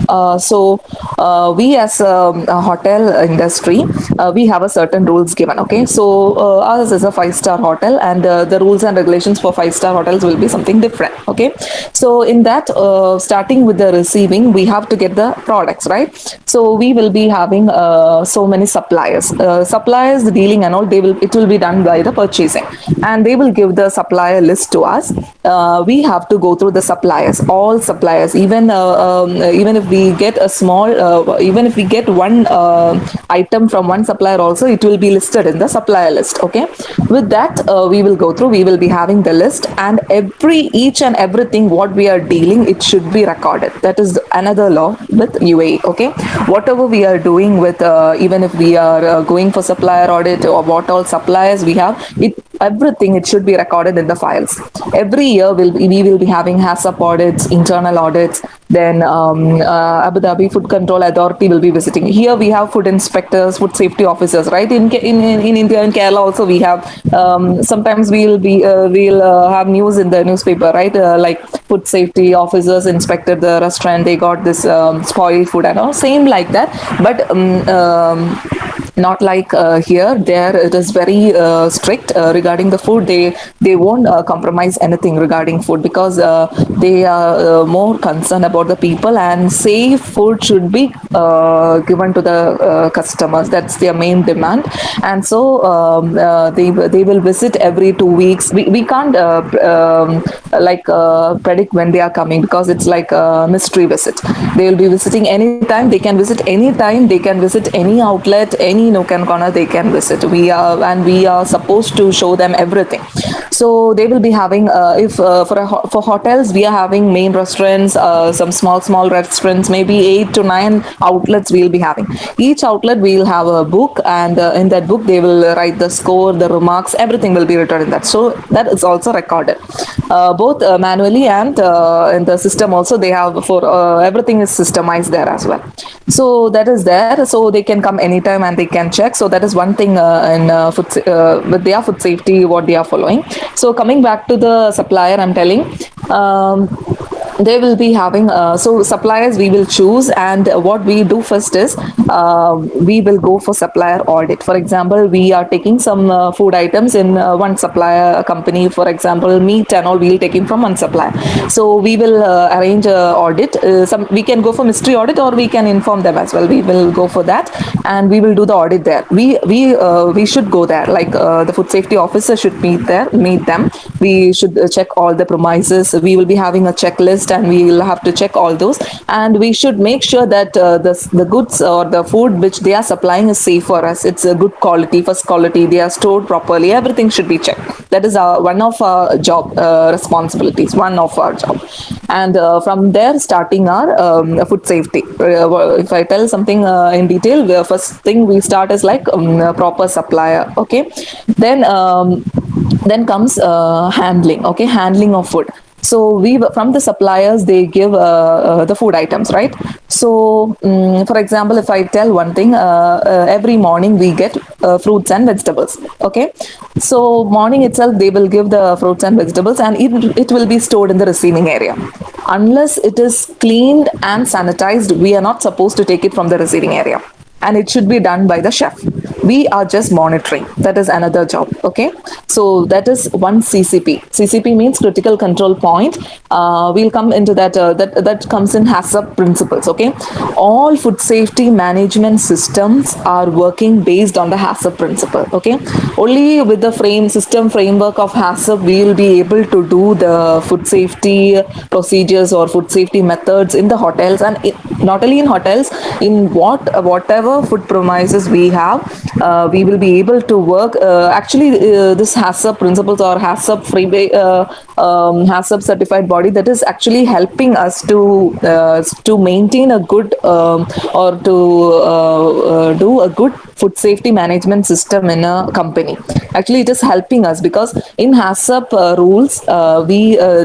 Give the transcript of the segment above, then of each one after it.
We as a hotel industry, we have a certain rules given. Okay, so ours is a five-star hotel, and the rules and regulations for five-star hotels will be something different. Okay, so in that, starting with the receiving, we have to get the products, right? So we will be having so many suppliers. Suppliers, the dealing and all, they will it will be done by the purchasing, and they will give the supplier list to us. We have to go through the suppliers, all suppliers, even if we get a small, even if we get one item from one supplier also, it will be listed in the supplier list. Okay, with that, we will go through, we will be having the list, and each and everything what we are dealing, it should be recorded. That is another law with UAE. Okay, whatever we are doing with, even if we are going for supplier audit, or what all suppliers we have, it everything, it should be recorded in the files. Every year we will be having HACCP audits, internal audits. Then Abu Dhabi Food Control Authority will be visiting. Here we have food inspectors, food safety officers, right? In India and Kerala also we have. Sometimes we'll have news in the newspaper, right? Like food safety officers inspected the restaurant, they got this spoiled food and all. Same like that, but not like here. There it is very strict regarding the food. They won't compromise anything regarding food, because they are more concerned about the people, and safe food should be given to the customers. That's their main demand. And so they will visit every 2 weeks. We can't predict when they are coming, because it's like a mystery visit. They will be visiting anytime. They can visit anytime. They can visit any outlet, any nook and corner they can visit. We are supposed to show them everything. So they will be having, if for hotels, we are having main restaurants, some small restaurants, maybe 8 to 9 outlets we'll be having. Each outlet will have a book, and in that book they will write the score, the remarks, everything will be written in that. So that is also recorded, both manually and in the system also. They have, for everything is systemized there as well. So that is there. So they can come anytime and they can check. So that is one thing in with their food safety, what they are following. So coming back to the supplier, I'm telling, they will be having, so suppliers we will choose, and what we do first is, we will go for supplier audit. For example, we are taking some food items in one supplier company. For example, meat and all, we'll taking from one supplier. So we will arrange a audit. We can go for mystery audit, or we can inform them as well. We will go for that, and we will do the audit there. We should go there, like the food safety officer should meet them. We should check all the premises. We will be having a checklist, and we will have to check all those, and we should make sure that the goods or the food which they are supplying is safe for us. It's a good quality, first quality, they are stored properly, everything should be checked. That is one of our job responsibilities, one of our job. And from there, starting our food safety. If I tell something in detail, the first thing we start is like proper supplier. Okay, then comes handling. Okay, handling of food. So we, from the suppliers, they give the food items, right? So for example, if I tell one thing, every morning we get fruits and vegetables. Okay, so morning itself they will give the fruits and vegetables, and it will be stored in the receiving area. Unless it is cleaned and sanitized, we are not supposed to take it from the receiving area, and it should be done by the chef. We are just monitoring. That is another job. Okay, so that is one CCP. CCP means critical control point. We'll come into that. That comes in HACCP principles. Okay, all food safety management systems are working based on the HACCP principle. Okay, only with the framework of HACCP we will be able to do the food safety procedures or food safety methods in the hotels, and not only in hotels, in whatever food premises we have, we will be able to work. Actually, this HACCP principles or HACCP certified body, that is actually helping us to maintain a good or to do a good food safety management system in a company. Actually, it is helping us, because in HACCP rules,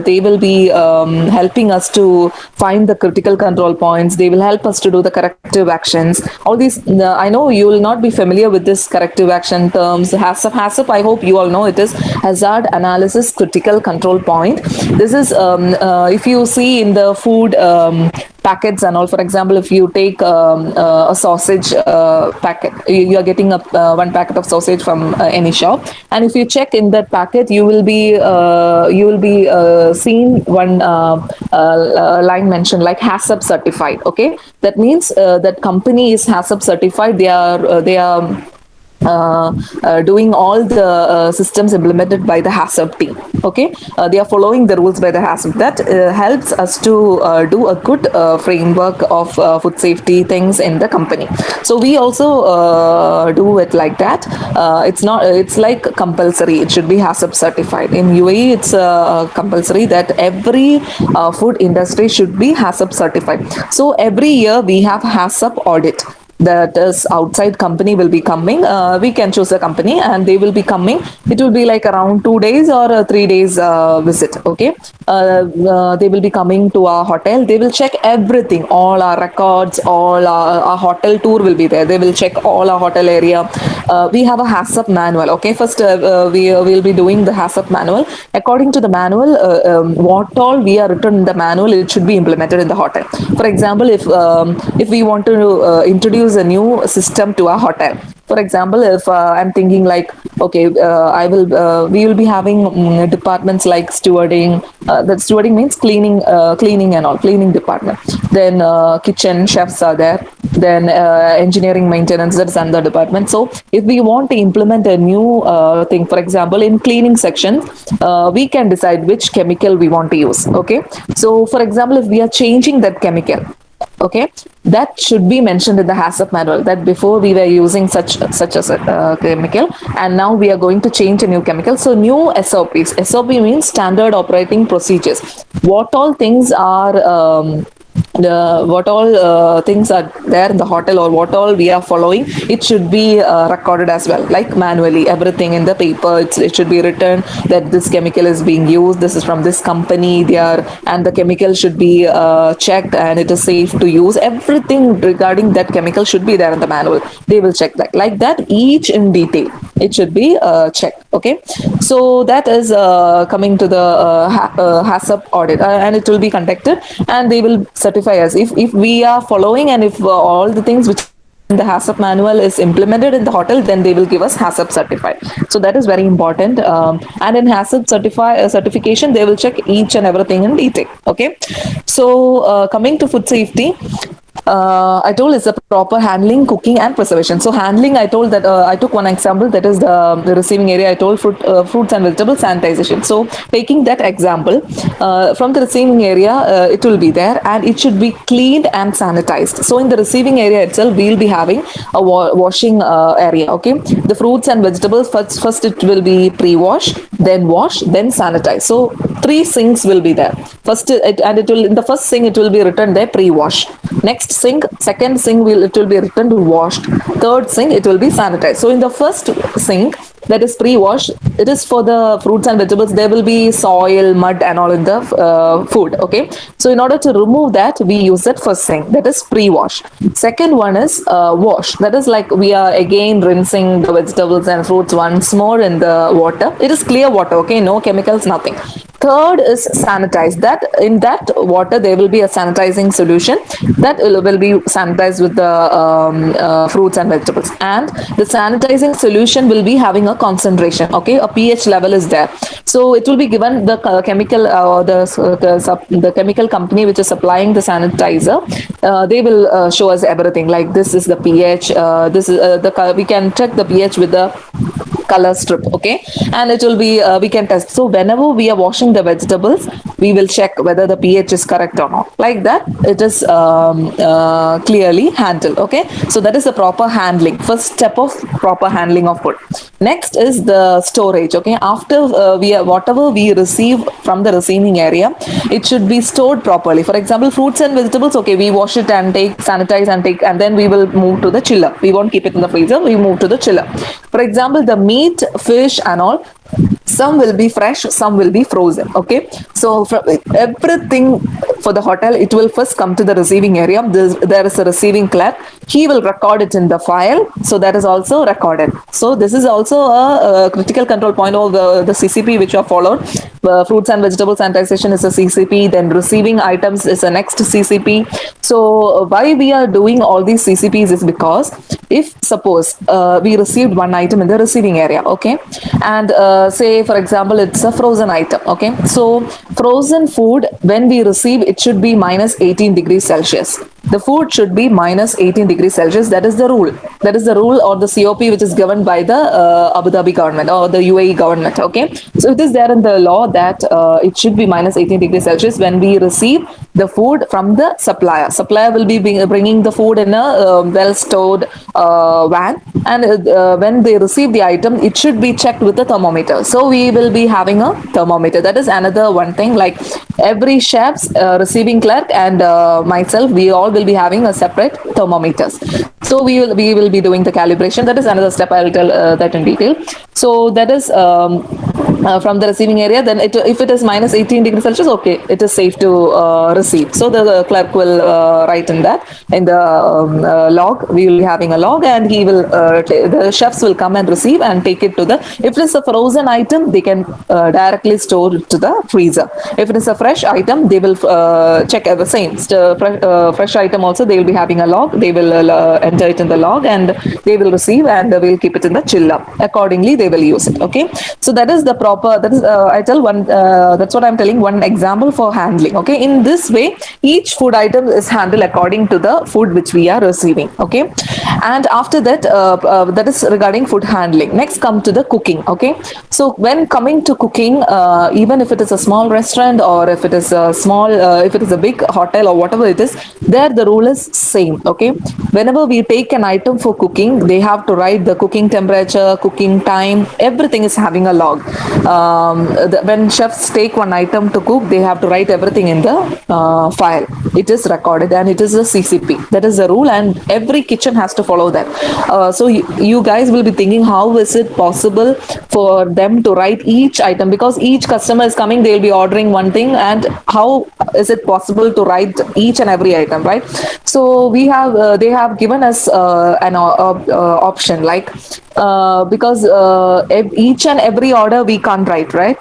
they will be helping us to find the critical control points. They they will help us to do the corrective actions. All these, I know you will not be familiar with this corrective action terms. HACCP, I hope you all know it is Hazard Analysis Critical Control Point. This is, if you see in the food packets and all, for example, if you take a sausage packet, you are getting a one packet of sausage from any shop, and if you check in that packet, you will be seeing one line mentioned like HACCP certified. Okay, that means that company is HACCP certified. They are doing all the systems implemented by the HACCP team. Okay, they are following the rules by the HACCP. That helps us to do a good framework of food safety things in the company. So we also do it like that. It's not. It's like compulsory. It should be HACCP certified. In UAE, it's compulsory that every food industry should be HACCP certified. So every year we have HACCP audit. That is outside company will be coming. We can choose a company and they will be coming. It will be like around 2 days or 3 days visit. Okay, they will be coming to our hotel. They will check everything, all our records, all our hotel tour will be there. They will check all our hotel area. We have a HACCP manual. Okay, first we will be doing the HACCP manual. According to the manual, what all we are written in the manual, it should be implemented in the hotel. For example, if we want to introduce a new system to our hotel. For example, if I'm thinking like, okay, we will be having departments like stewarding. That stewarding means cleaning and all, cleaning department. Then kitchen chefs are there. Then engineering maintenance, that's another department. So if we want to implement a new thing, for example, in cleaning section, we can decide which chemical we want to use. Okay, so for example, if we are changing that chemical, okay, that should be mentioned in the HACCP manual that before we were using such as a chemical and now we are going to change a new chemical. So new SOP means standard operating procedures. What all things are what all things are there in the hotel or what all we are following, it should be recorded as well, like manually, everything in the paper. It should be written that this chemical is being used, this is from this company, and the chemical should be checked and it is safe to use. Everything regarding that chemical should be there in the manual. They will check that, like that, each in detail it should be checked. Okay, so that is coming to the HACCP audit, and it will be conducted and they will certify us if we are following, and if all the things which the HACCP manual is implemented in the hotel, then they will give us HACCP certified. So that is very important. And in HACCP certification, they will check each and everything in detail. Okay, so coming to food safety, I told it's a proper handling, cooking, and preservation. So handling, I told that I took one example, that is the receiving area. I told fruits and vegetables sanitization. So taking that example, from the receiving area, it will be there and it should be cleaned and sanitized. So in the receiving area itself, we will be having a washing area. Okay, the fruits and vegetables first it will be pre-wash, then wash, then sanitize. So 3 sinks will be there. First, it will in the first sink it will be written there pre-wash. Next sink, second sink it will be written to washed. Third sink it will be sanitized. So in the first sink, that is pre-wash, it is for the fruits and vegetables. There will be soil, mud and all in the food. Okay, so in order to remove that, we use that first sink, that is pre-wash. Second one is wash, that is like we are again rinsing the vegetables and fruits once more in the water. It is clear water. Okay, no chemicals, nothing. Third is sanitize, that in that water there will be a sanitizing solution that will be sanitized with the fruits and vegetables, and the sanitizing solution will be having a concentration. Okay, a pH level is there. So it will be given the chemical or the chemical company which is supplying the sanitizer. They will show us everything, like this is the pH. This is we can check the pH with the color strip. Okay, and it will be we can test. So whenever we are washing the vegetables, we will check whether the pH is correct or not. Like that, it is clearly handled. Okay, so that is the proper handling, first step of proper handling of food. Next is the storage. Okay, after whatever we receive from the receiving area, it should be stored properly. For example, fruits and vegetables, okay, we wash it and sanitize and then we will move to the chiller. We won't keep it in the freezer, we move to the chiller. For example, the meat, fish and all, some will be fresh, some will be frozen. Okay, so from everything for the hotel, it will first come to the receiving area. There is a receiving clerk. He will record it in the file. So that is also recorded. So this is also a critical control point of the CCP which are followed. Fruits and vegetable sanitization is a CCP. Then receiving items is a next CCP. So why we are doing all these CCPs is because if suppose we received one item in the receiving area, okay, and say for example it's a frozen item, okay, so frozen food when we receive it should be minus 18 degrees Celsius. The food should be minus 18 degrees Celsius. That is the rule. That is the rule or the COP which is governed by the Abu Dhabi government or the UAE government. Okay. So it is there in the law that it should be minus 18 degrees Celsius when we receive the food from the supplier. Supplier will be bringing the food in a well stored van, and when they receive the item, it should be checked with the thermometer. So we will be having a thermometer. That is another one thing. Like every chef's receiving clerk and myself, we all will be having a separate thermometers. So we will be doing the calibration. That is another step. I'll tell that in detail. So that is from the receiving area. Then if it is minus 18 degrees Celsius, okay, it is safe to receive. So the clerk will write in that in the log. We will be having a log, and he will the chefs will come and receive and take it to the. If it is a frozen item, they can directly store it to the freezer. If it is a fresh item, they will check the same fresh item also. They will be having a log. They will enter it in the log, and they will receive, and they will keep it in the chiller. Accordingly, they will use it. Okay, so that is the proper. That is I tell one. That's what I'm telling. One example for handling. Okay, in this way, each food item is handled according to the food which we are receiving. Okay, and after that, that is regarding food handling. Next, come to the cooking. Okay, so when coming to cooking, even if it is a small restaurant or if it is a small, if it is a big hotel or whatever it is, there the rule is same. Okay, whenever we take an item for cooking, they have to write the cooking temperature, cooking time, everything is having a log. When chefs take one item to cook, they have to write everything in the file. It is recorded and it is a CCP. That is the rule, and every kitchen has to follow that. So you guys will be thinking, how is it possible for them to write each item? Because each customer is coming, they will be ordering one thing, and how is it possible to write each and every item, right? So we have they have given us an option, like because each and every order we can't write, right?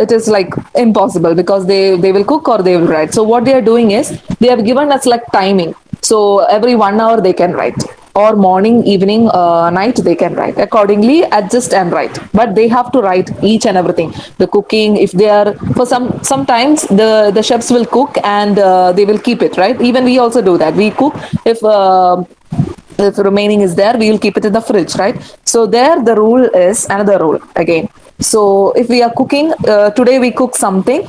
It is like impossible because they will cook or they will write. So what they are doing is they have given us like timing. So every 1 hour they can write, or morning, evening, night they can write. Accordingly, adjust and write. But they have to write each and everything. The cooking, if they are for sometimes the chefs will cook and they will keep it, right? Even we also do that. We cook if remaining is there, we will keep it in the fridge, right? So there the rule is another rule again. So if we are cooking today, we cook something,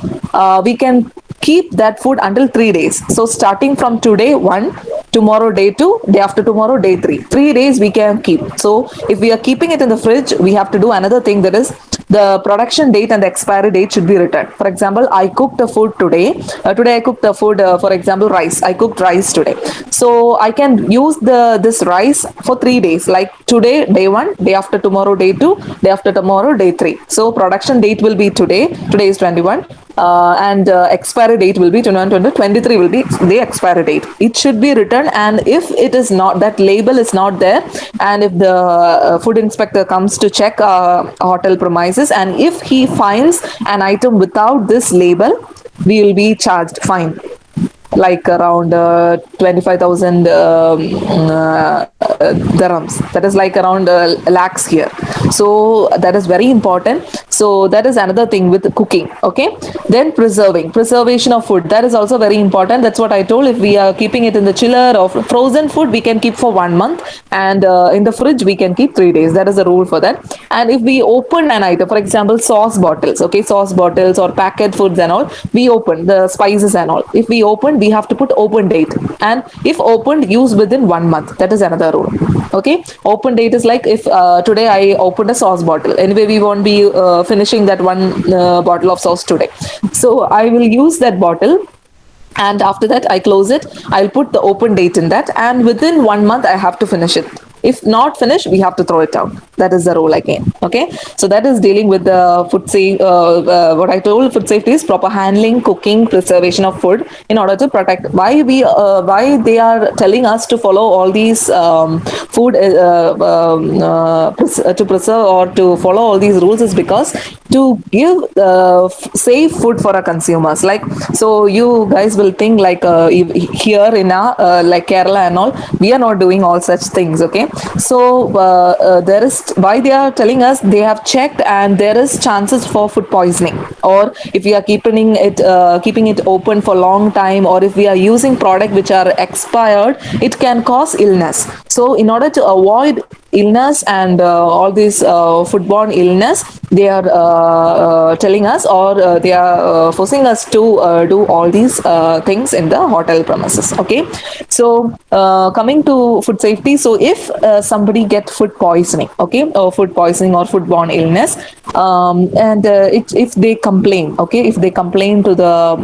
we can keep that food until 3 days. So starting from today 1, tomorrow day 2, day after tomorrow day 3, 3 days we can keep. So if we are keeping it in the fridge, we have to do another thing, that is the production date and the expiry date should be written. For example, I cooked the food today. Today I cooked the food, for example, rice. I cooked rice today. So I can use this rice for 3 days. Like today, day 1, day after tomorrow, day 2, day after tomorrow, day 3. So production date will be today. Today is 21. And expiry date will be 21, 23 will be the expiry date. It should be written, and if it is not, that label is not there, and if the food inspector comes to check hotel premises, and if he finds an item without this label, we will be charged fine, like around 25,000 dirhams. That is like around lakhs here. So that is very important. So that is another thing with cooking. Okay. Then preservation of food. That is also very important. That's what I told. If we are keeping it in the chiller or frozen food, we can keep for 1 month, and in the fridge we can keep 3 days. That is the rule for that. And if we open an item, for example, sauce bottles, okay, sauce bottles or packet foods and all, we open the spices and all. If we open, we have to put open date, and if opened, use within 1 month. That is another rule. Okay, open date is like if today I opened a sauce bottle. Anyway, we won't be finishing that one bottle of sauce today. So I will use that bottle, and after that I close it. I'll put the open date in that, and within 1 month I have to finish it. If not finished, we have to throw it out. That is the rule again. Okay, so that is dealing with the food safety. What I told, food safety is proper handling, cooking, preservation of food in order to protect. Why they are telling us to follow all these food to preserve or to follow all these rules is because to give safe food for our consumers. Like, so you guys will think like here in our like Kerala and all, we are not doing all such things. Okay, so there is, why they are telling us, they have checked and there is chances for food poisoning, or if we are keeping it open for long time, or if we are using product which are expired, it can cause illness. So in order to avoid illness and all these foodborne illness, they are telling us, or they are forcing us to do all these things in the hotel premises. Okay, so coming to food safety, so if somebody get food poisoning, okay, or food poisoning or foodborne illness, and if they complain, okay, if they complain to the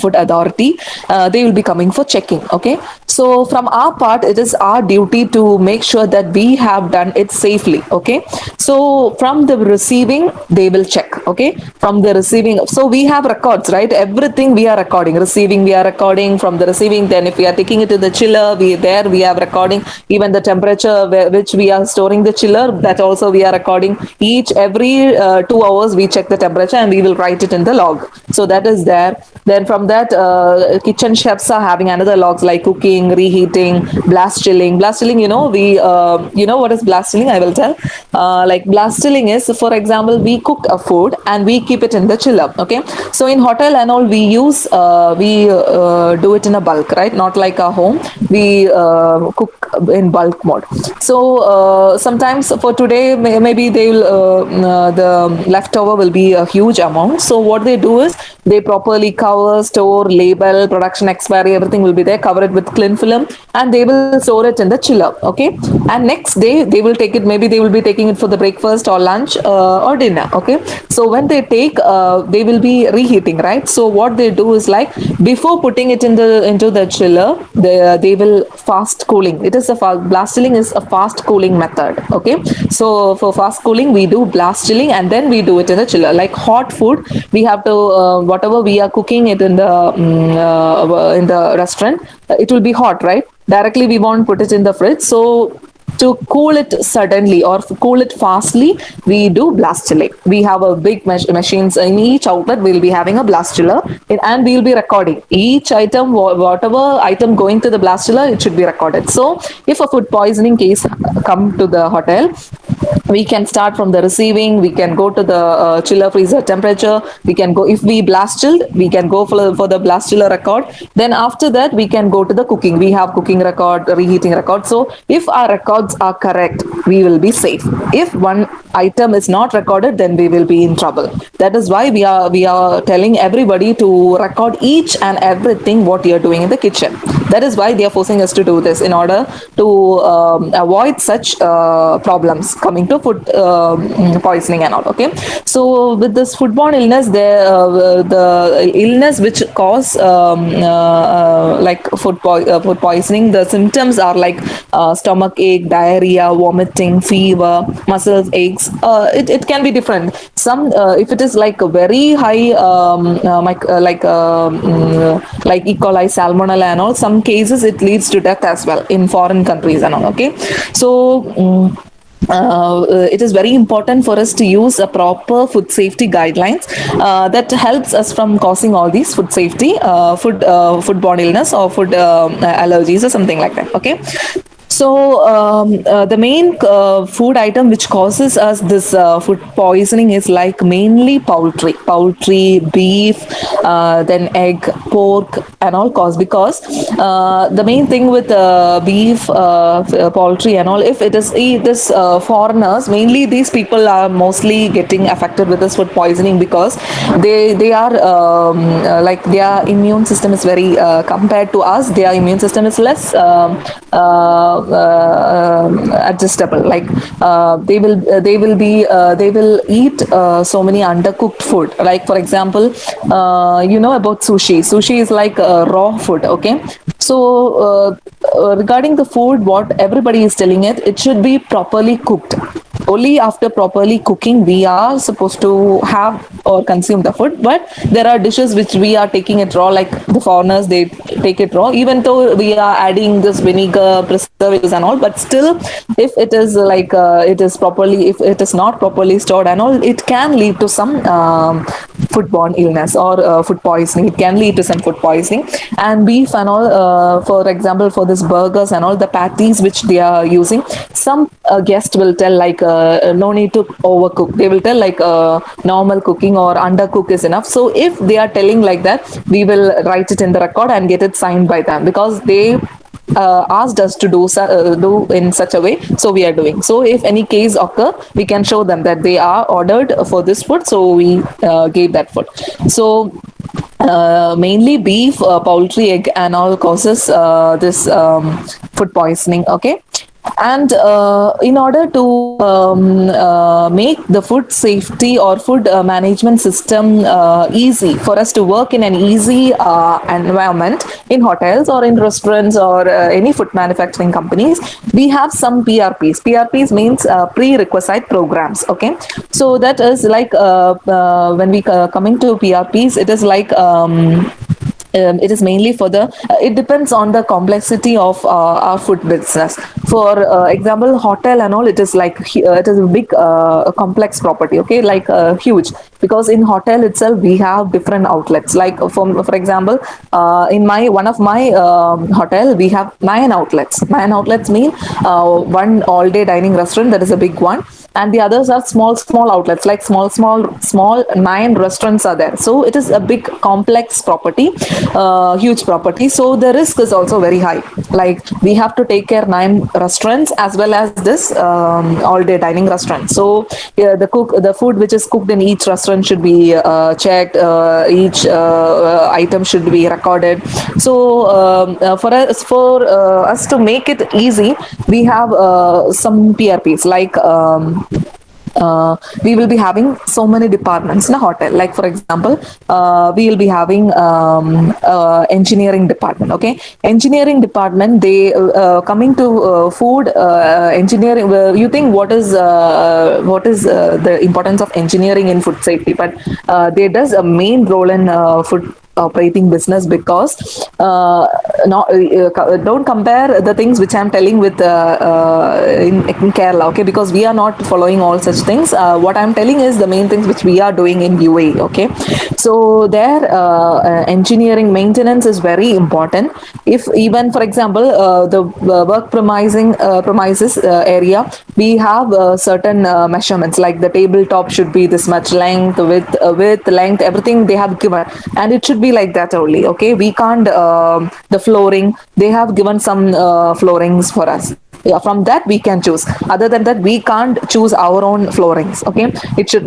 food authority, they will be coming for checking. Okay, so from our part, it is our duty to make sure that we have done it safely. Okay, so from the receiving, they will check. Okay, from the receiving, so we have records, right? Everything we are recording. Receiving, we are recording. From the receiving, then if we are taking it to the chiller, we have recording. Even the temperature which we are storing the chiller, that also we are recording. Every 2 hours we check the temperature and we will write it in the log. So that is there. Then from that, kitchen chefs are having another logs like cooking, reheating, blast chilling. Blast chilling, you know what is blast chilling? I will tell. Like blast chilling is, for example, we cook a food and we keep it in the chiller. Okay, so in hotel and all, we do it in a bulk, right? Not like a home. We cook in bulk mode. So sometimes for today, maybe they will the leftover will be a huge amount. So what they do is they properly cover, store, label, production expiry, everything will be there. Cover it with cling film, and they will store it in the chiller. Okay, and next day they will take it. Maybe they will be taking it for the breakfast or lunch or dinner. Okay, so when they take, they will be reheating, right? So what they do is like before putting it into the chiller, they will fast cooling. It is blast chilling is a fast cooling method. Okay, so for fast cooling, we do blast chilling and then we do it in the chiller. Like hot food, we have to whatever we are cooking it in the restaurant, it will be hot, right? Directly we won't put it in the fridge. So to cool it suddenly or cool it fastly, we do blast chilling. We have a big machines in each outlet. We'll be having a blast chiller, and we'll be recording each item, whatever item going to the blast chiller, it should be recorded. So if a food poisoning case come to the hotel, we can start from the receiving, we can go to the chiller freezer temperature, we can go, if we blast chilled, we can go for the blast chiller record. Then after that, we can go to the cooking. We have cooking record, reheating record. So if our records are correct, we will be safe. If one item is not recorded, then we will be in trouble. That is why we are telling everybody to record each and everything what you are doing in the kitchen. That is why they are forcing us to do this, in order to avoid such problems coming to food poisoning and all. Okay, so with this foodborne illness, the illness which cause like food poisoning, the symptoms are like stomach ache, diarrhea, vomiting, fever, muscles aches. It can be different. Some if it is like a very high like E. coli, salmonella and all, some cases it leads to death as well in foreign countries and all. Okay, so it is very important for us to use a proper food safety guidelines that helps us from causing all these foodborne illness or food allergies or something like that. Okay, so the main food item which causes us this food poisoning is like mainly poultry, beef, then egg, pork, and all cause, because the main thing with beef, poultry, and all, if it is this foreigners, mainly these people are mostly getting affected with this food poisoning because they are like their immune system is very compared to us, their immune system is less adjustable. Like they will eat so many undercooked food. Like for example, you know about sushi. Sushi is like raw food. Okay, Regarding the food, what everybody is telling it should be properly cooked. Only after properly cooking, we are supposed to have or consume the food. But there are dishes which we are taking it raw, like the foreigners, they take it raw, even though we are adding this vinegar, preservatives, and all. But still, if it is it is properly, if it is not properly stored and all, it can lead to some foodborne illness or food poisoning. It can lead to some food poisoning. And beef and all, for example, for this burgers and all the patties which they are using, some guest will tell no need to overcook. They will tell normal cooking or undercook is enough. So if they are telling like that, we will write it in the record and get it signed by them, because they asked us to do in such a way, so we are doing. So if any case occur, we can show them that they are ordered for this food, so we gave that food. So mainly beef, poultry, egg, and all causes this food poisoning. Okay. And in order to make the food safety or food management system easy for us to work in an easy environment in hotels or in restaurants or any food manufacturing companies, we have some PRPs. PRPs means prerequisite programs. Okay, so that is when we coming to PRPs, it is it is mainly for the it depends on the complexity of our food business. For example, hotel and all, it is it is a big complex property. Okay, huge, because in hotel itself we have different outlets. For example, in my one of my hotel, we have 9 outlets. 9 outlets mean one all day dining restaurant, that is a big one, and the others are small outlets, like small 9 restaurants are there. So it is a big complex property, huge property. So the risk is also very high. Like, we have to take care 9 restaurants as well as this all day dining restaurant. So yeah, the food which is cooked in each restaurant should be checked. Each item should be recorded. So for us to make it easy, we have some PRPs, we will be having so many departments in a hotel. Like, for example, we will be having engineering department. Okay, engineering department, they coming to food engineering. You think what is the importance of engineering in food safety? But they does a main role in food operating business, because don't compare the things which I'm telling with in Kerala. Okay, because we are not following all such things. What I'm telling is the main things which we are doing in UAE. Okay, so there engineering maintenance is very important. If even, for example, the work premises area, we have certain measurements, like the tabletop should be this much length, width, length, everything they have given, and it should be like that only. Okay, we can't the flooring, they have given some floorings for us. Yeah, from that we can choose. Other than that, we can't choose our own floorings. Okay, it should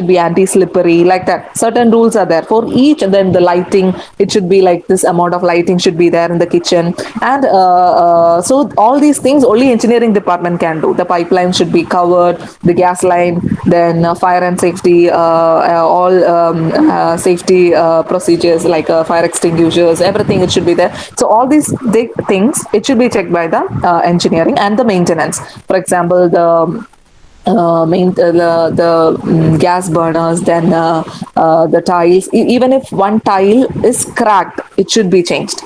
be anti-slippery, like that. Certain rules are there for each. And then the lighting, it should be like this amount of lighting should be there in the kitchen. And so all these things only engineering department can do. The pipeline should be covered, the gas line, then fire and safety, all safety procedures, like fire extinguishers, everything, it should be there. So all these big things, it should be checked by the engineering. And the maintenance, for example, the gas burners, then the tiles. Even if one tile is cracked, it should be changed,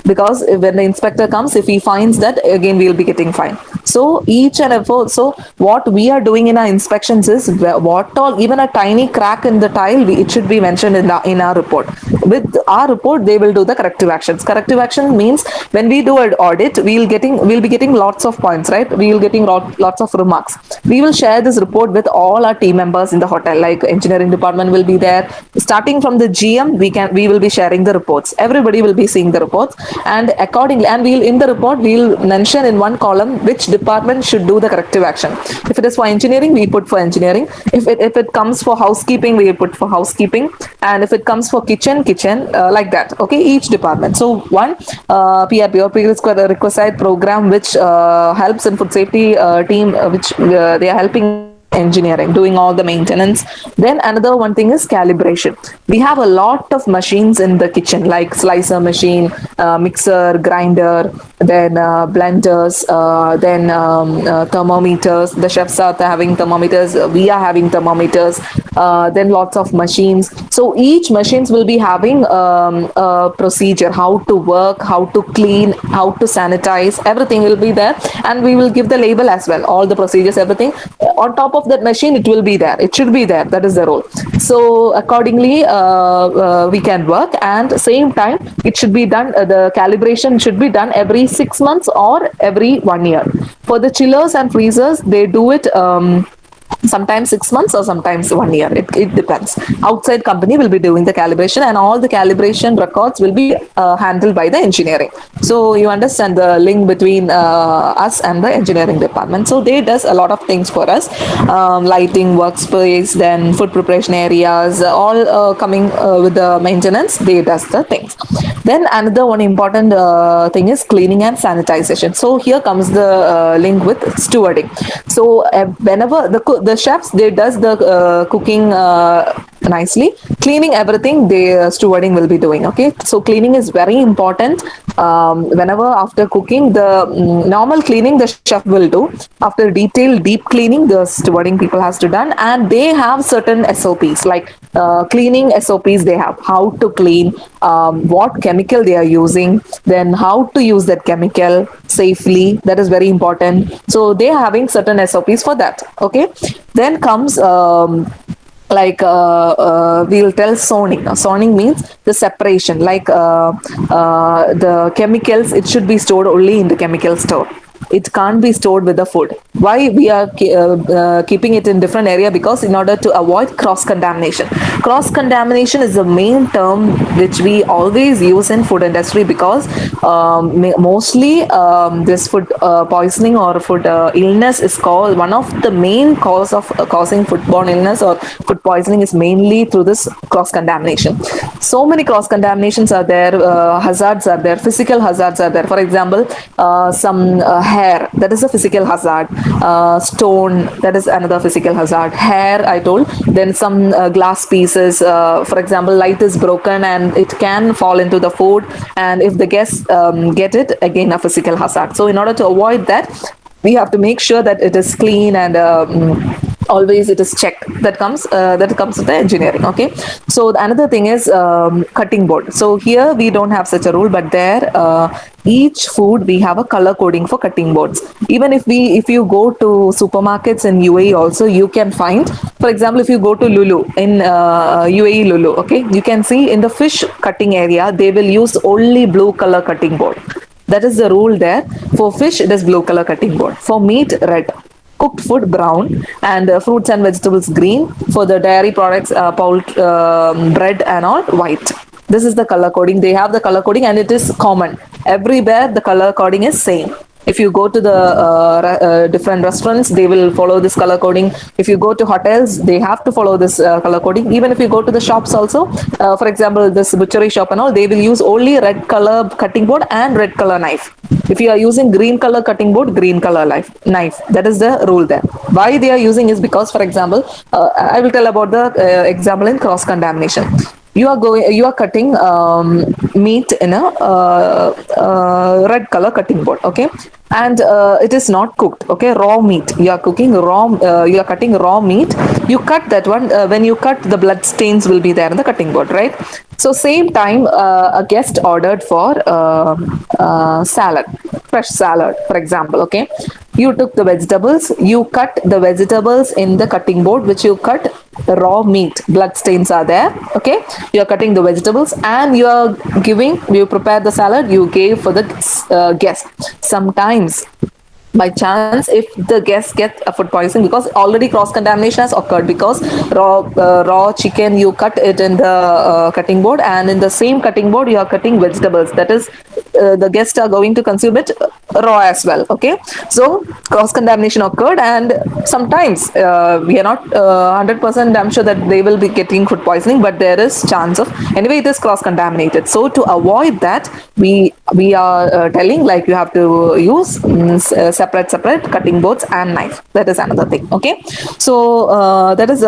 because when the inspector comes, if he finds that, again we will be getting fined. So each and every, so what we are doing in our inspections is, what all, even a tiny crack in the tile, it should be mentioned in our report. With our report, they will do the corrective actions. Corrective action means, when we do an audit, we'll be getting lots of points, right? We will getting lots of remarks. We will share this report with all our team members in the hotel. Like, engineering department will be there, starting from the GM. We will be sharing the reports. Everybody will be seeing the reports, and accordingly, and we'll, in the report, we'll mention in one column which department should do the corrective action. If it is for engineering, we put for engineering. If it comes for housekeeping, we put for housekeeping. And if it comes for kitchen, like that. Okay, each department. So one PRP, or prerequisite program, which helps in food safety team, which they are helping engineering, doing all the maintenance. Then another one thing is calibration. We have a lot of machines in the kitchen, like slicer machine, mixer, grinder, then blenders, then thermometers. The chefs are having thermometers. We are having thermometers. Then lots of machines. So each machines will be having a procedure, how to work, how to clean, how to sanitize. Everything will be there, and we will give the label as well. All the procedures, everything on top of that machine, it will be there. It should be there. That is the rule. So accordingly, we can work, and same time it should be done. The calibration should be done every 6 months or every 1 year. For the chillers and freezers, they do it. Sometimes 6 months or sometimes 1 year, it depends. Outside company will be doing the calibration, and all the calibration records will be handled by the engineering. So you understand the link between us and the engineering department. So they does a lot of things for us, lighting, workspace, then food preparation areas, all coming with the maintenance. They does the things. Then another one important thing is cleaning and sanitization. So here comes the link with stewarding. So whenever the chefs, they does the cooking nicely, cleaning everything, the stewarding will be doing. Okay, so cleaning is very important. Whenever after cooking, the normal cleaning the chef will do. After detailed deep cleaning, the stewarding people has to done, and they have certain SOPs, like cleaning SOPs. They have how to clean, what chemical they are using, then how to use that chemical safely. That is very important. So they are having certain SOPs for that. Okay, then comes we'll tell zoning. Now, zoning means the separation, like the chemicals, it should be stored only in the chemical store. It can't be stored with the food. Why we are keeping it in different area? Because in order to avoid cross contamination. Cross contamination is the main term which we always use in food industry, because mostly this food poisoning or food illness is called one of the main cause of causing foodborne illness or food poisoning is mainly through this cross contamination. So many cross contaminations are there, hazards are there, physical hazards are there. For example, some hair, that is a physical hazard. Stone, that is another physical hazard. Hair, I told. Then some glass pieces, for example, light is broken and it can fall into the food, and if the guests get it, again a physical hazard. So in order to avoid that, we have to make sure that it is clean, and always it is checked. That comes with the engineering. Okay, so another thing is cutting board. So here we don't have such a rule, but there each food we have a color coding for cutting boards. Even if you go to supermarkets in UAE also, you can find, for example, if you go to Lulu in UAE Lulu, okay, you can see in the fish cutting area they will use only blue color cutting board. That is the rule there. For fish, it is blue color cutting board. For meat, red. Cooked food, brown. And fruits and vegetables, green. For the dairy products, bread and all, white. This is the color coding. They have the color coding, and it is common. Everywhere, the color coding is same. If you go to the different restaurants, they will follow this color coding. If you go to hotels, they have to follow this color coding. Even if you go to the shops also, for example, this butchery shop and all, they will use only red color cutting board and red color knife. If you are using green color cutting board, green color knife. That is the rule there. Why they are using is because, for example, I will tell about the example in cross contamination. You are cutting meat in a red color cutting board, okay, and it is not cooked. Okay, raw meat, you are cooking raw, you are cutting raw meat. You cut that one. When you cut, the blood stains will be there in the cutting board, right? So same time, a guest ordered for salad, fresh salad, for example. Okay, you took the vegetables, you cut the vegetables in the cutting board, which you cut the raw meat. Blood stains are there. Okay, you are cutting the vegetables, and you prepare the salad, you gave for the guest. Sometimes by chance, if the guests get a food poisoning, because already cross contamination has occurred, because raw chicken, you cut it in the cutting board, and in the same cutting board you are cutting vegetables, that is the guests are going to consume it raw as well. Okay, so cross contamination occurred, and sometimes we are not 100% I'm sure that they will be getting food poisoning, but there is chance of, anyway, it is cross contaminated. So to avoid that, we are telling, like, you have to use separate cutting boards and knife. That is another thing. Okay, so that is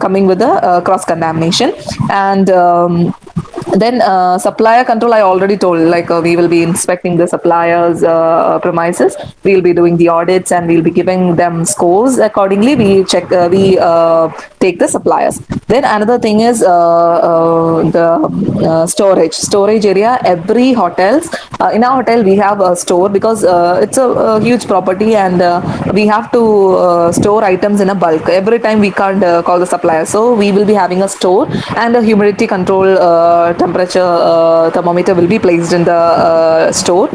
coming with the cross contamination. And Then supplier control, I already told, like we will be inspecting the suppliers premises, we'll be doing the audits, and we'll be giving them scores accordingly. We check, we take the suppliers. Then another thing is the storage area. Every hotels, in our hotel we have a store, because it's a huge property, and we have to store items in a bulk. Every time we can't call the supplier, so we will be having a store, and a humidity control temperature thermometer will be placed in the store.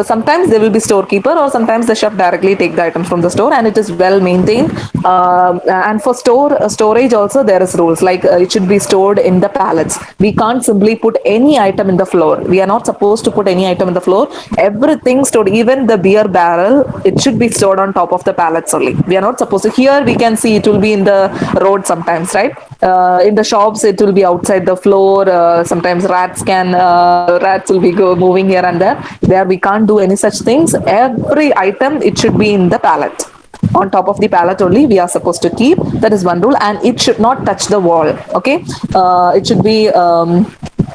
Sometimes there will be storekeeper, or sometimes the chef directly take the items from the store, and it is well maintained. And for storage also, there is rules, like it should be stored in the pallets. We can't simply put any item in the floor. We are not supposed to put any item in the floor. Everything stored, even the beer barrel, it should be stored on top of the pallets only. We are not supposed to. Here we can see it will be in the road sometimes, right? In the shops it will be outside the floor. Sometimes rats will be moving here and there. There we can't do any such things. Every item, it should be in the pallet. On top of the pallet only we are supposed to keep. That is one rule, and it should not touch the wall. Okay, it should be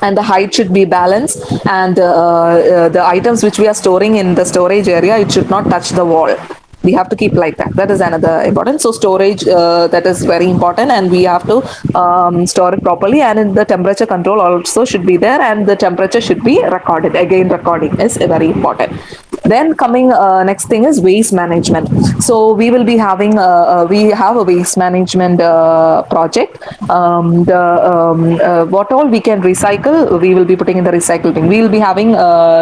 and the height should be balanced, and the items which we are storing in the storage area, it should not touch the wall. We have to keep like that. That is another important. So storage, that is very important, and we have to store it properly, and in the temperature control also should be there, and the temperature should be recorded. Again, recording is very important. Then coming next thing is waste management. So we will be having we have a waste management project. What all we can recycle, we will be putting in the recycle bin. We will be having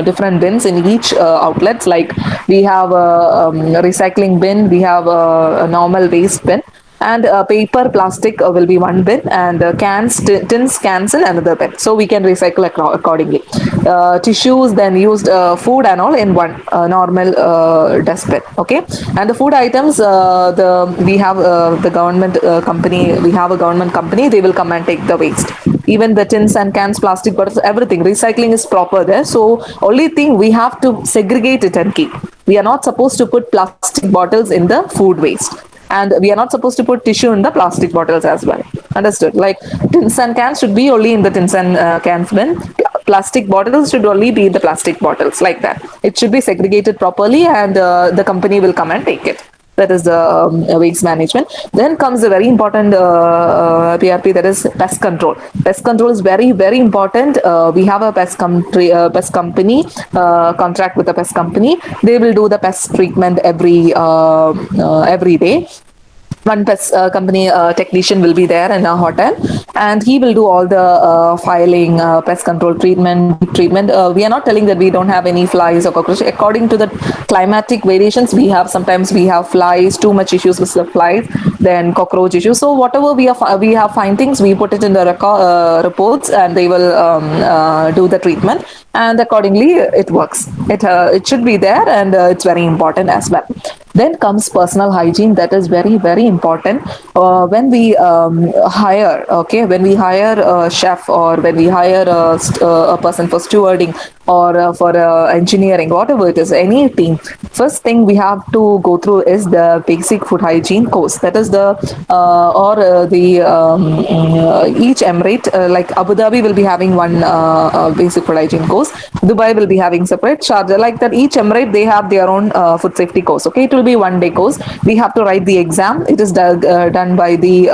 different bins in each outlets. Like we have a recycling bin, we have a normal waste bin, and paper plastic will be one bin, and tins, cans in another bin, so we can recycle accordingly. Tissues, then used food and all in one normal dustbin. Okay, and the food items, we have the government company, we have a government company, they will come and take the waste. Even the tins and cans, plastic bottles, everything, recycling is proper there. So only thing, we have to segregate it and keep. We are not supposed to put plastic bottles in the food waste, and we are not supposed to put tissue in the plastic bottles as well. Understood? Like tins and cans should be only in the tins and cans bin. Plastic bottles should only be in the plastic bottles, like that. It should be segregated properly, and the company will come and take it. That is the waste management. Then comes the very important PRP, that is pest control. Pest control is very, very important. We have a pest company, contract with a pest company. They will do the pest treatment every day. One pest company technician will be there in our hotel, and he will do all the filing, pest control treatment. We are not telling that we don't have any flies or cockroaches. According to the climatic variations, sometimes we have flies, too much issues with the flies, then cockroach issues. So whatever we have findings, we put it in the reports, and they will do the treatment, and accordingly it works. It should be there, and it's very important as well. Then comes personal hygiene. That is very, very important. When we hire, okay, when we hire a chef, or when we hire a person for stewarding, or for engineering, whatever it is, any team, first thing we have to go through is the basic food hygiene course. That is the each emirate, like Abu Dhabi will be having one basic food hygiene course. Dubai will be having separate. Sharjah, like that, each emirate, they have their own food safety course. Okay, it will be 1 day course. We have to write the exam. It is done by the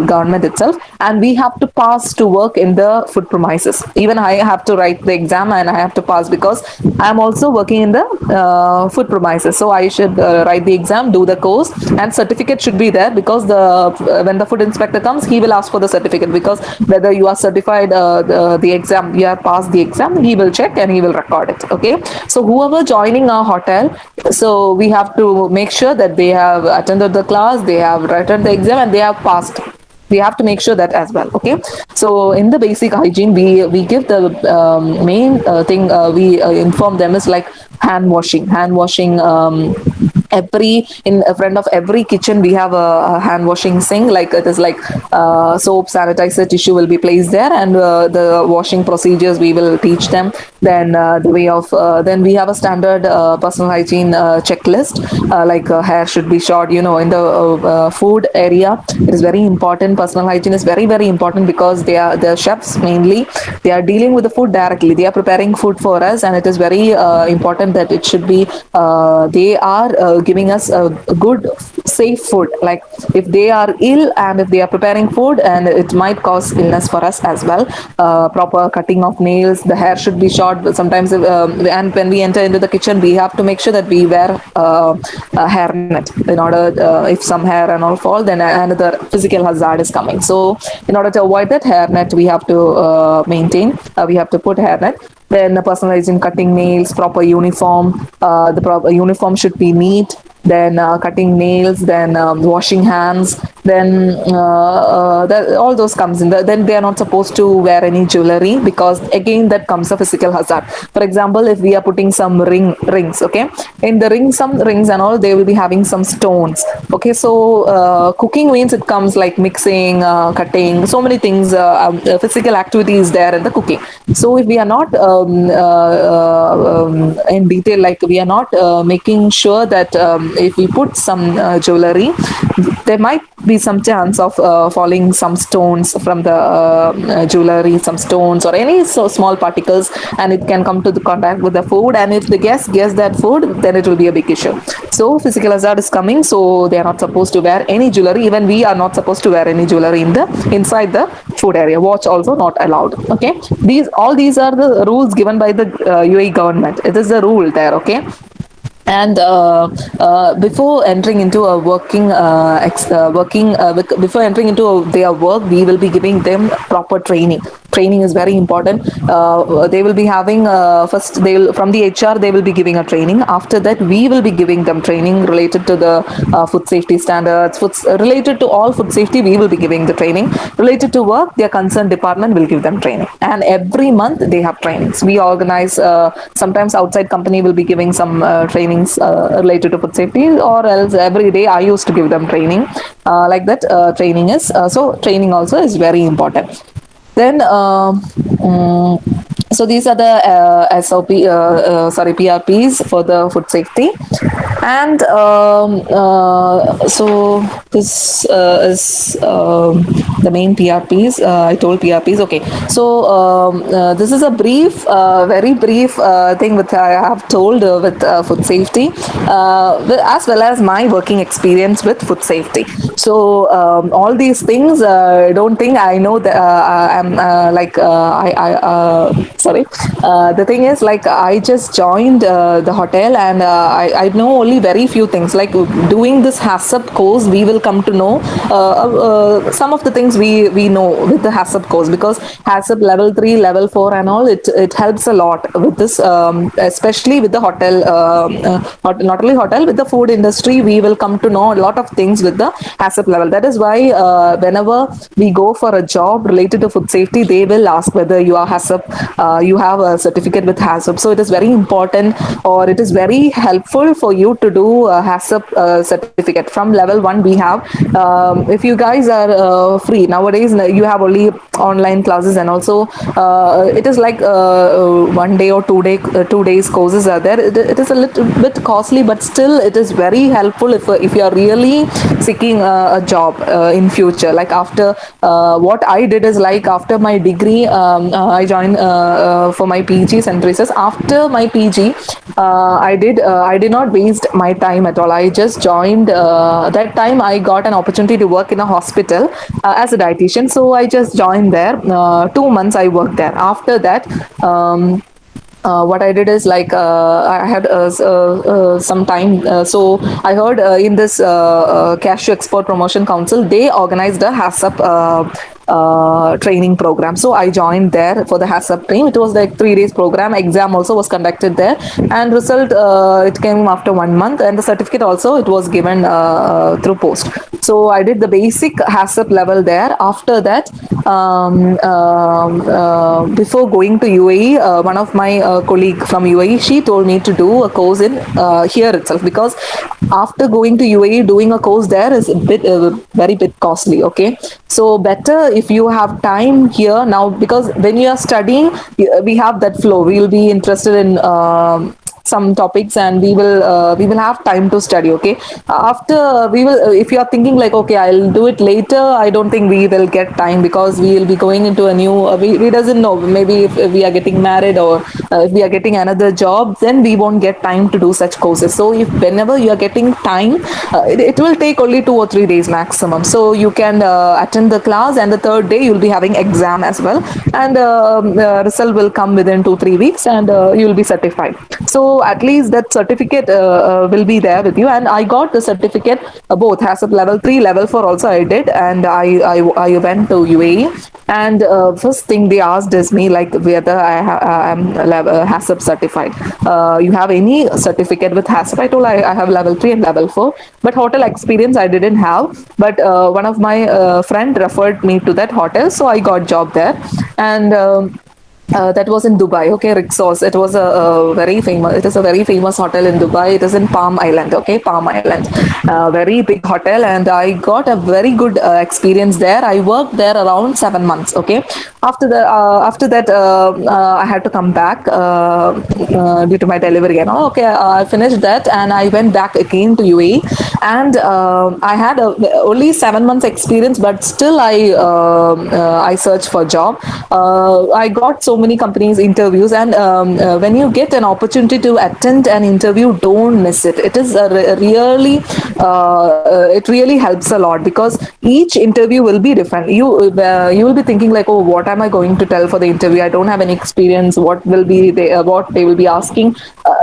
government itself, and we have to pass to work in the food premises. Even I have to write the exam, and I have to pass, because I am also working in the food premises. So I should write the exam, do the course, and certificate should be there, because when the food inspector comes, he will ask for the certificate, because whether you are certified, the exam, you have passed the exam, he will check and he will record it. Okay, so whoever joining our hotel, so we have to make sure that they have attended the class, they have written the exam, and they have passed. We have to make sure that as well. Okay, so in the basic hygiene, we give the main thing, we inform them is like hand washing. every in front of every kitchen we have a hand washing sink, like it is like soap, sanitizer, tissue will be placed there, and the washing procedures we will teach them. Then the way of then we have a standard personal hygiene checklist, like hair should be short, in the food area. It is very important. Personal hygiene is very very important, because they are the chefs mainly. They are dealing with the food directly. They are preparing food for us, and it is very important that it should be they are giving us a good safe food. Like if they are ill and if they are preparing food, and it might cause illness for us as well. Proper cutting of nails, the hair should be short, but sometimes and when we enter into the kitchen we have to make sure that we wear a hairnet, in order if some hair and all fall, then another physical hazard is coming. So in order to avoid that, hairnet we have to maintain, we have to put hairnet. Then personalizing cutting nails, proper uniform. The proper uniform should be neat. Then cutting nails, then washing hands, then all those comes in. Then they are not supposed to wear any jewelry, because again that comes a physical hazard. For example, if we are putting some rings, okay, in the ring, some rings and all, they will be having some stones. Okay, so cooking means it comes like mixing, cutting, so many things. Physical activity is there in the cooking. So if we are not in detail, like we are not making sure that if we put some jewelry, there might be some chance of falling some stones from the jewelry, some stones or any so small particles, and it can come to the contact with the food, and if the guest gets that food, then it will be a big issue. So physical hazard is coming, so they are not supposed to wear any jewelry. Even we are not supposed to wear any jewelry in the inside the food area. Watch also not allowed. Okay, these are the rules given by the UAE government. It is the rule there. Okay, and before entering into a before entering into their work, we will be giving them proper training. Training is very important. They will be having first they will, from the HR they will be giving a training. After that we will be giving them training related to the food safety standards, related to all food safety. We will be giving the training related to work. Their concerned department will give them training, and every month they have trainings. We organize, sometimes outside company will be giving some trainings related to food safety, or else every day I used to give them training. Like that, training is so training also is very important. Then so these are the PRPs for the food safety. And so this is the main PRPs. I told PRPs. Okay, so this is a brief, very brief thing which I have told with food safety, as well as my working experience with food safety. So all these things, don't think I know that I'm sorry. The thing is, like, I just joined the hotel, and I know only very few things. Like doing this HACCP course, we will come to know some of the things we know with the HACCP course, because HACCP level 3, level 4 and all, it helps a lot with this, especially with the hotel, not only hotel, with the food industry. We will come to know a lot of things with the HACCP level. That is why whenever we go for a job related to food safety, they will ask whether you are HACCP, you have a certificate with HACCP. So it is very important, or it is very helpful for you to do a HACCP certificate. From level 1 we have, if you guys are free nowadays, you have only online classes, and also it is like 1 day or 2 days courses are there. It is a little bit costly, but still it is very helpful if you are really seeking a job in future. Like after what I did is, like, after my degree, I joined for my PG, St. Teresa's. After my PG, I did not waste my time at all. I just joined. That time I got an opportunity to work in a hospital as a dietitian. So I just joined there. 2 months I worked there. After that, what I did is, like, I had some time. So I heard in this Cashew Export Promotion Council, they organized a HACCP training program. So I joined there for the HACCP team. It was like 3 days program. Exam also was conducted there, and result it came after 1 month, and the certificate also it was given through post. So I did the basic HACCP level there. After that, before going to UAE, one of my colleague from UAE, she told me to do a course in here itself, because after going to UAE, doing a course there is a bit very bit costly. Okay, so better if you have time here now, because when you are studying, we have that flow. We will be interested in some topics, and we will have time to study. Okay, after we will if you are thinking like, okay, I'll do it later, I don't think we will get time, because we will be going into a new we doesn't know, maybe if we are getting married, or if we are getting another job, then we won't get time to do such courses. So if whenever you are getting time, it will take only 2 or 3 days maximum, so you can attend the class, and the third day you'll be having exam as well, and result will come within 2 3 weeks, and you will be certified. So at least that certificate will be there with you. And I got the certificate both has a level 3, level 4 also I did, and I went to UAE. And first thing they asked is me like whether I am HACCP certified. You have any certificate with HACCP? I told I have level 3 and level 4, but hotel experience I didn't have. But one of my friend referred me to that hotel, so I got job there. And that was in Dubai, okay, Rixos. It was a very famous. It is a very famous hotel in Dubai. It is in Palm Island, okay, Palm Island, very big hotel, and I got a very good experience there. I worked there around 7 months, okay. After that, I had to come back due to my delivery and all. Okay, I finished that, and I went back again to UAE, and I had only 7 months experience, but still I searched for job. I got so many companies interviews, and when you get an opportunity to attend an interview, don't miss it. It is it really helps a lot, because each interview will be different. You will be thinking like, oh, what am I going to tell for the interview? I don't have any experience. What they will be asking?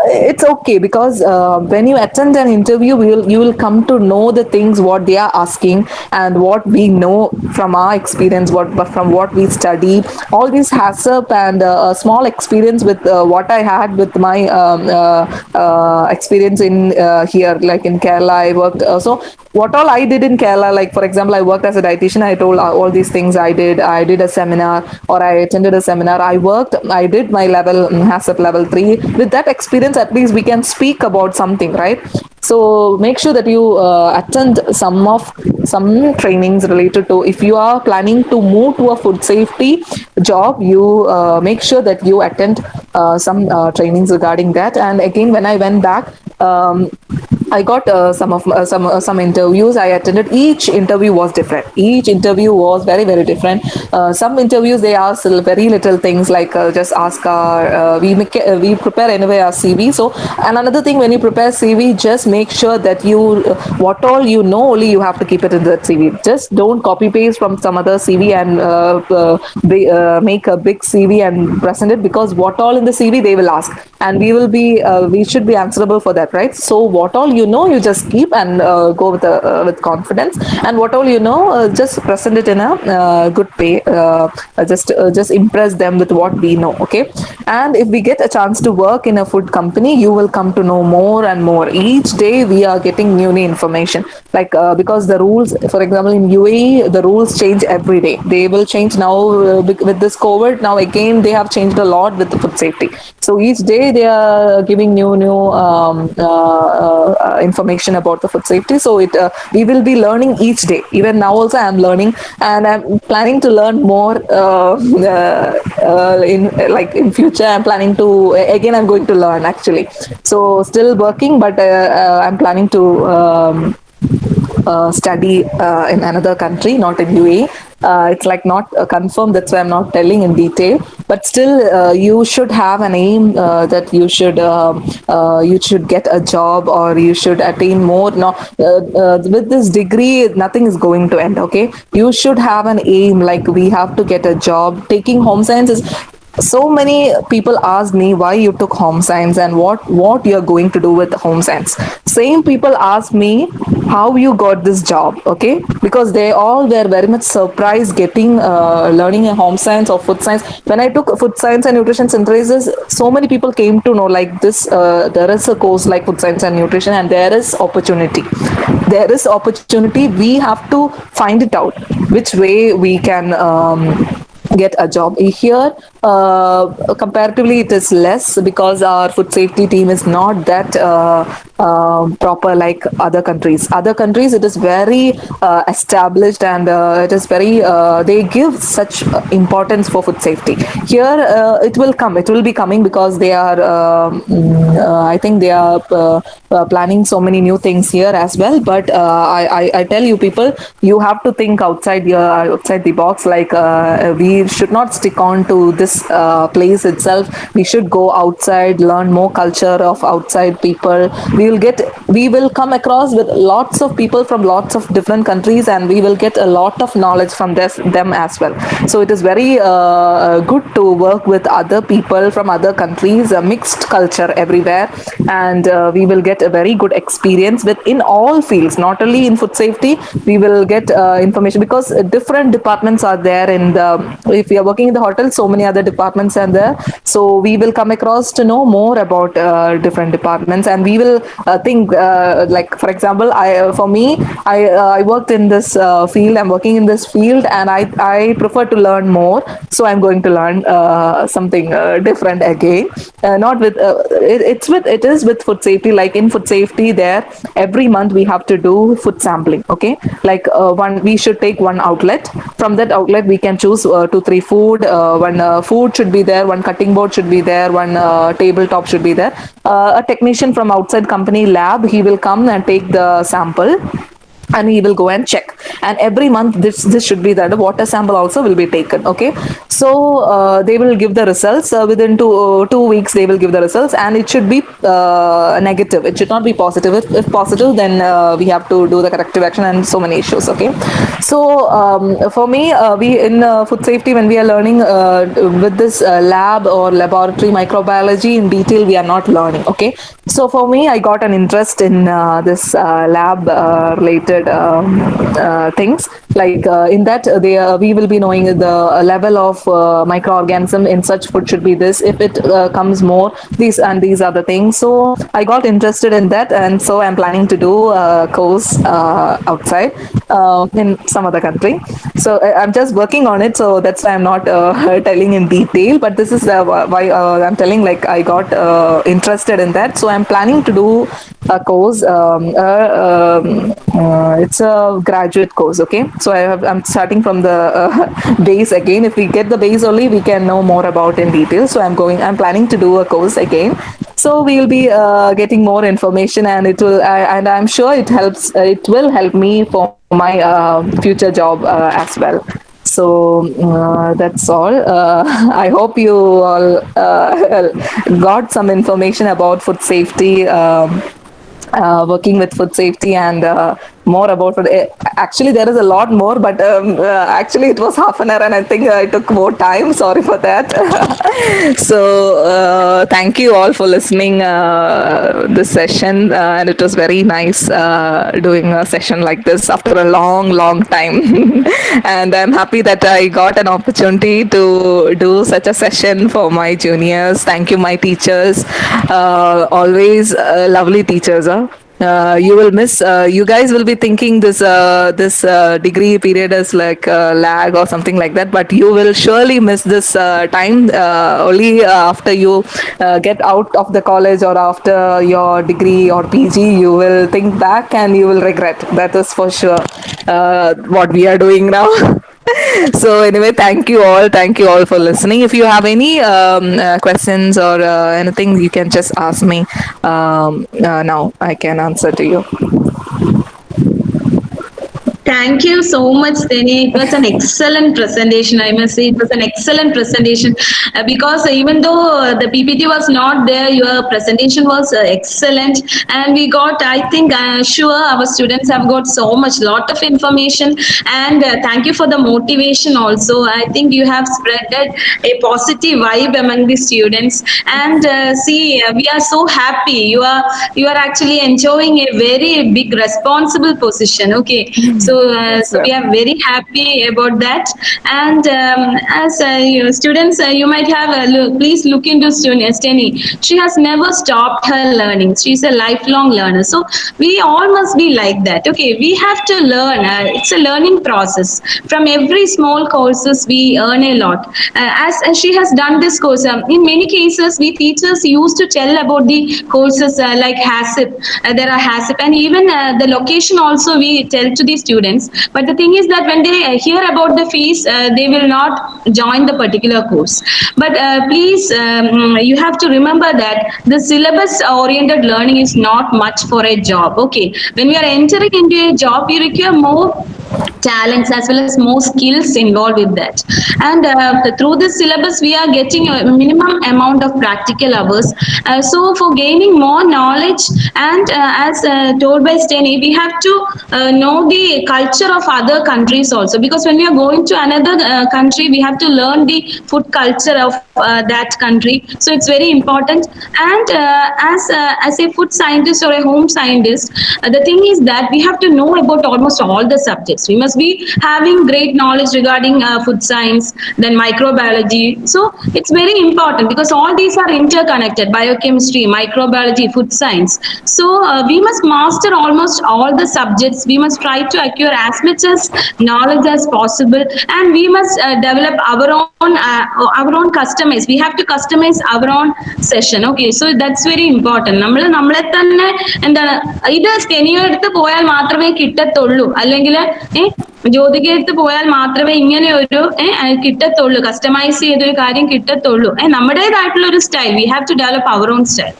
It's okay, because when you attend an interview, you will come to know the things what they are asking, and what we know from our experience, what from what we study. All this has up, and a small experience with what I had with my experience in here, like in Kerala. I worked so what all I did in Kerala, like for example, I worked as a dietitian. I told all these things I did. I did a seminar, or I attended a seminar. I did my level, HACCP level 3. With that experience, at least we can speak about something, right? So make sure that you attend some trainings related to, if you are planning to move to a food safety job, you make sure that you attend some trainings regarding that. And again, when I went back, I got some interviews I attended. Each interview was different. Each interview was very very different. Some interviews they ask very little things, like just ask we prepare anyway our CV. So, and another thing, when you prepare CV, just make sure that you what all you know, only you have to keep it in that CV. Just don't copy paste from some other CV and make a big CV and present it, because what all in the CV they will ask, and we should be answerable for that, right? So what all you know, you just keep, and go with confidence, and what all you know, just present it in a good way. Just impress them with what we know, okay. And if we get a chance to work in a food company, you will come to know more and more. Each day we are getting new information, like because the rules, for example, in UAE, the rules change every day. They will change now with this COVID. Now again, they have changed a lot with the food safety. So each day they are giving new information about the food safety. So it we will be learning each day. Even now also I am learning, and I'm planning to learn more in future. I'm planning to, again, I'm going to learn actually. So still working, but I'm planning to study in another country, not in UAE. It's like not confirmed, that's why I'm not telling in detail. But still, you should have an aim that you should get a job, or you should attain more. No, with this degree, nothing is going to end. Okay, you should have an aim, like we have to get a job. Taking home science is So many people ask me why you took home science and what you're going to do with home science. Same people ask me how you got this job, okay? Because they all were very much surprised getting learning a home science or food science. When I took food science and nutrition synthesis, so many people came to know like this, there is a course like food science and nutrition, and there is opportunity. There is opportunity. We have to find it out which way we can get a job here. Comparatively it is less because our food safety team is not that proper like other countries. It is very established, and it is very they give such importance for food safety. Here it will be coming because they are I think they are planning so many new things here as well. But I tell you people, you have to think outside the box. Like we should not stick on to this place itself. We should go outside, learn more culture of outside people. We will come across with lots of people from lots of different countries, and we will get a lot of knowledge from them as well. So it is very good to work with other people from other countries, a mixed culture everywhere, and we will get a very good experience with in all fields, not only in food safety. We will get information because different departments are there in the, if we are working in the hotel, so many other departments are there. So we will come across to know more about different departments, and we will think like for example, for me, I worked in this field. I'm working in this field, and I prefer to learn more. So I'm going to learn something different again. Not with it is with food safety. Like in food safety, there every month we have to do food sampling. Okay, like one we should take one outlet. From that outlet, we can choose two three food. One food should be there. One cutting board should be there. One tabletop should be there. A technician from outside company lab, he will come and take the sample, and he will go and check. And every month this should be that the water sample also will be taken. Okay, so they will give the results within 2 weeks. They will give the results, and it should be negative. It should not be positive. If positive, then we have to do the corrective action and so many issues. Okay, so for me, we in food safety, when we are learning with this lab or laboratory microbiology in detail, we are not learning. Okay, so for me, I got an interest in this lab related things. Like in that, we will be knowing the level of microorganism in such food should be this. If it comes more, these and these are the things. So I got interested in that, and so I'm planning to do a course outside in some other country. So I'm just working on it. So that's why I'm not telling in detail. But this is why I'm telling. Like I got interested in that. So I'm planning to do a course. It's a graduate course. Okay, so I'm starting from the base again. If we get the base only, we can know more about in detail. So I'm planning to do a course again. So we'll be getting more information, and and I'm sure it will help me for my future job as well. So that's all. I hope you all got some information about food safety. Working with food safety, and more about food. Actually, there is a lot more, but actually, it was half an hour, and I think I took more time. Sorry for that. So, thank you all for listening this session, and it was very nice doing a session like this after a long, long time. And I'm happy that I got an opportunity to do such a session for my juniors. Thank you, my teachers. Always lovely teachers. Huh? You will miss. You guys will be thinking this degree period is like lag or something like that, but you will surely miss this time only after you get out of the college or after your degree or PG. You will think back and you will regret. That is for sure. What we are doing now. So anyway, thank you all for listening. If you have any questions or anything, you can just ask me. Now I can answer to you. Thank you so much, Teni. It was an excellent presentation. I must say, it was an excellent presentation because even though the PPT was not there, your presentation was excellent, and we got. I think I'm sure our students have got so much, lot of information, and thank you for the motivation also. I think you have spreaded a positive vibe among the students, and see, we are so happy. You are actually enjoying a very big responsible position. Okay, Yes, so we ma'am. are very happy about that. And as students, you might have please look into student Steny. She has never stopped her learning. She's a lifelong learner. So we all must be like that. Okay, we have to learn. It's a learning process. From every small courses, we earn a lot. As she has done this course, in many cases, we teachers used to tell about the courses like HACCP. There are HACCP, and even the location also we tell to the students. But the thing is that when they hear about the fees, they will not join the particular course. But please, you have to remember that the syllabus oriented learning is not much for a job. Okay, when we are entering into a job, we require more talents as well as more skills involved with that. And through this syllabus we are getting a minimum amount of practical hours, so for gaining more knowledge, and as told by Steny, we have to know the culture of other countries also, because when we are going to another country, we have to learn the food culture of that country. So it's very important. And as a food scientist or a home scientist, the thing is that we have to know about almost all the subjects. We must be having great knowledge regarding food science, then microbiology. So it's very important because all these are interconnected: biochemistry, microbiology, food science. So we must master almost all the subjects. We must try to acquire as much as knowledge as possible, and we must develop our own customize. We have to customize our own session. Okay, so that's very important. നമ്മളെ തന്നെ എന്താണ്, ഇത് സ്റ്റെനിയോ എടുത്ത് പോയാൽ മാത്രമേ കിട്ടത്തുള്ളൂ, അല്ലെങ്കിൽ ജ്യോതിക എടുത്ത് പോയാൽ മാത്രമേ ഇങ്ങനെ ഒരു കിട്ടത്തുള്ളൂ, കസ്റ്റമൈസ് ചെയ്തൊരു കാര്യം കിട്ടത്തുള്ളൂ. നമ്മുടേതായിട്ടുള്ള ഒരു style, we have to develop our own style.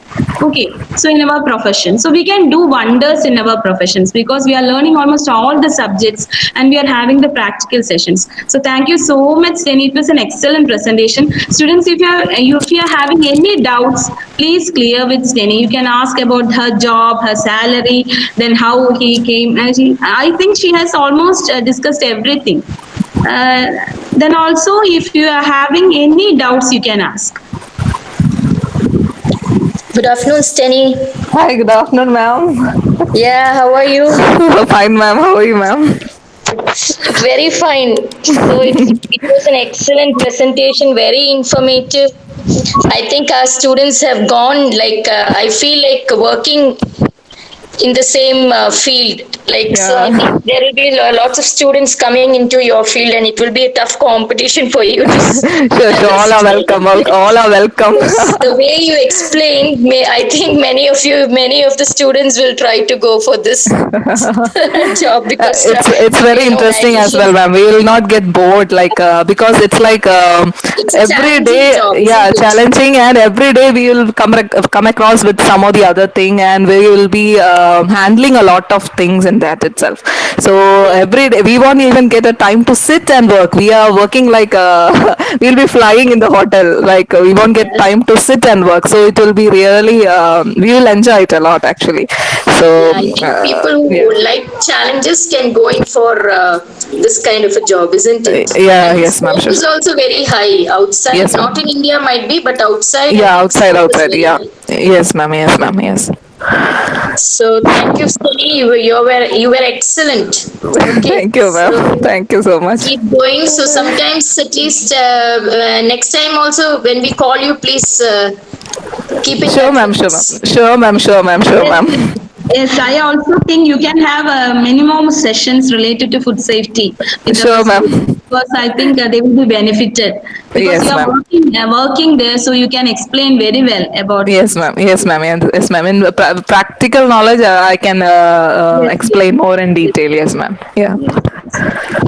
Okay, so in our profession, so we can do wonders in our professions because we are learning almost all the subjects and we are having the practical sessions. So thank you so much, Jenny. It was an excellent presentation. Students, if you are having any doubts, please clear with Jenny. You can ask about her job, her salary, then how he came. I think she has almost discussed everything. Uh, then also, if you are having any doubts, you can ask. Good afternoon, Steny. Hi, good afternoon, ma'am. Yeah, how are you? Fine, ma'am. How are you, ma'am? Very fine. So it was an excellent presentation, very informative. I think our students have gone like I feel like working in the same field. Like so, I Yeah. think there will be lots of students coming into your field, and it will be a tough competition for you to Sure, sure. All are understand. welcome. All are welcome. Yes, the way you explained, I think many of the students will try to go for this job because It's very you know interesting as well, addition. ma'am. We will not get bored, like because it's like It's a every challenging day, job, yeah, isn't it? challenging, and every day we will come across with some or the other thing, and we will be handling a lot of things in that itself. So Yeah, every day we won't even get a time to sit and work. We are working like we'll be flying in the hotel. Like we won't get yeah, time to sit and work. So it will be really we will enjoy it a lot actually. So yeah. I think people yeah. who like challenges can go in for this kind of a job, isn't it? Yeah, And the yes, ma'am, scope sure. is also very high outside. Yes, Not in ma'am. India, might be, but outside, I Yeah, think outside, scope is outside. very Yeah. high. Yes, ma'am. Yes, ma'am. Yes. So thank you, Sunny. You were excellent. Okay, Thank you, ma'am. so Thank you so much. keep going. So sometimes, at least next time also, when we call you, please keep in Sure, touch ma'am. with Sure, ma'am. us. Sure, ma'am. Sure, ma'am. Sure, Yes, ma'am. yes, I also think you can have minimum sessions related to food safety with our Sure, students, ma'am. because I think they will be benefited because you Yes, are ma'am. working there, so you can explain very well about Yes, ma'am. Yes, ma'am. Yes, ma'am. In practical knowledge, I can yes, yes, explain more in detail. Yes, ma'am. Yeah. yes.